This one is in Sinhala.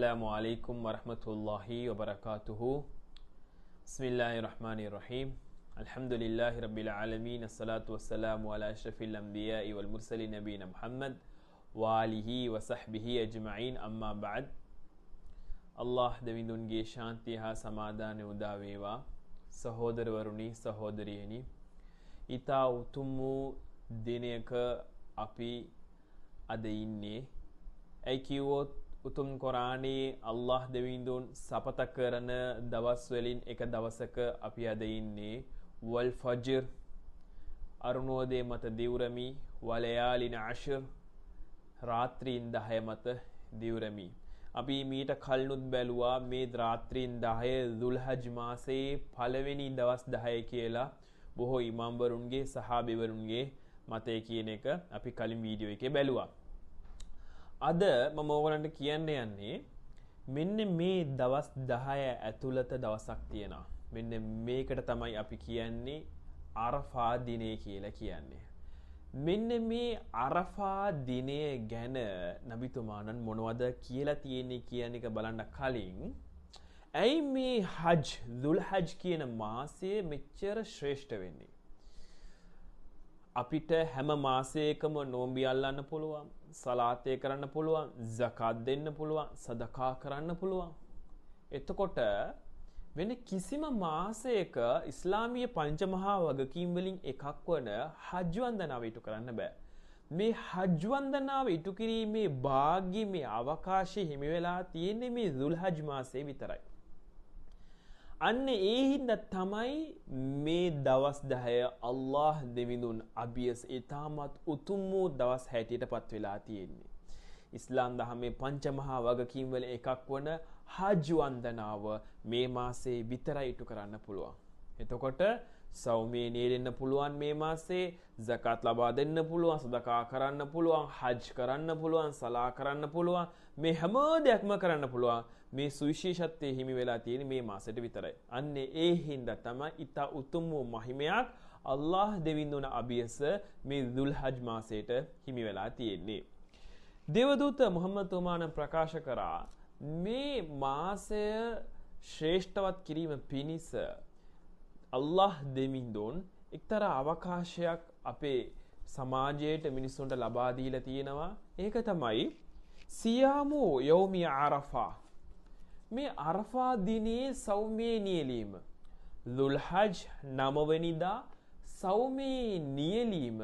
Assalamualaikum warahmatullahi wabarakatuh. Bismillahirrahmanirrahim. Alhamdulillahi rabbil alamin. Assalatu wassalamu ala asyrafil anbiya'i wal mursalin nabiyina Muhammad wa alihi wa sahbihi ajma'in. Amma ba'd. Allah දෙවිඳුන්ගේ ශාන්තිය හා සමාදානය උදා වේවා. සහෝදරවරුනි සහෝදරියනි, ඊතා උතුම් වූ දිනයක අපි අද ඉන්නේ. ඒ කිව්වොත් උතුම් කුරානයේ අල්ලාහ් දෙවිඳුන් සපත කරන දවස් වලින් එක දවසක අපි අද ඉන්නේ. වල් ෆජර් අරුණෝදය මත දිවුරමි, වලයාලින අෂර් රාත්‍රීන් 10 මත දිවුරමි. අපි මීට කල්නුත් බැලුවා මේ රාත්‍රීන් 10 දුල්හජ් මාසයේ පළවෙනි දවස් 10 කියලා බොහෝ ඉමාම්වරුන්ගේ සහාබිවරුන්ගේ මතය කියන එක අපි කලින් වීඩියෝ එකේ බැලුවා. අද මම ඕගලන්ට කියන්න යන්නේ මෙන්න මේ දවස් 10 ඇතුළත දවසක් තියෙනවා. මෙන්න මේකට තමයි අපි කියන්නේ අරෆා දිනය කියලා කියන්නේ. මෙන්න මේ අරෆා දිනය ගැන නබිතුමාණන් මොනවද කියලා තියෙන්නේ කියන එක බලන්න කලින් ඇයි මේ හජ් දුල්හජ් කියන මාසය මෙච්චර ශ්‍රේෂ්ඨ වෙන්නේ? අපිට හැම මාසයකම නෝම්බි අල්ලන්න පුළුවන්, සලාතය කරන්න පුළුවන්, සකාත් දෙන්න පුළුවන්, සදකා කරන්න පුළුවන්. එතකොට වෙන කිසිම මාසයක ඉස්ලාමීය පංචමහා වගකීම් වලින් එකක් වන හජ් වන්දනාව ඉටු කරන්න බෑ. මේ හජ් වන්දනාව ඉටු කිරීමේ භාග්‍ය මේ අවකාශය හිමි වෙලා තියෙන්නේ මේ දුල්හජ් මාසයේ විතරයි. අන්න ඒ හින්දා තමයි මේ දවස් 10 අල්ලාහ් දෙවිඳුන් අභියස ඊටමත් උතුම් වූ දවස් හැටියට පත් වෙලා තියෙන්නේ. ඉස්ලාම් දහමේ පංචමහා වගකීම් වල එකක් වන හජ් වන්දනාව මේ මාසේ විතරයි ඉටු කරන්න පුළුවන්. එතකොට සෞමේ නියෙන්න පුළුවන් මේ මාසේ, zakat ලබා දෙන්න පුළුවන්, සදකා කරන්න පුළුවන්, හජ් කරන්න පුළුවන්, සලා කරන්න පුළුවන්, මේ හැම දෙයක්ම කරන්න පුළුවන්. මේ සුවිශේෂත්වයේ හිමි වෙලා තියෙන මේ මාසෙට විතරයි. අන්න ඒ හින්දා තමයි ඊට උතුම් වූ මහිමයක් අල්ලාහ් දෙවිඳුන අභියස මේ දුල්හජ් මාසයට හිමි වෙලා තියෙන්නේ. දේවදූත මුහම්මද් තුමාණන් ප්‍රකාශ කරා මේ මාසය ශ්‍රේෂ්ඨවත් කිරීම පිණිස අල්ලාහ් දෙවිඳුන් එක්තරා අවකාශයක් අපේ සමාජයට මිනිස්සුන්ට ලබා දීලා තියෙනවා. ඒක තමයි සියාමු යෞමි අරෆා. මේ අරෆා දිනේ සෞමේ නියැලීම. දුල්හජ් 9 වෙනිදා සෞමේ නියැලීම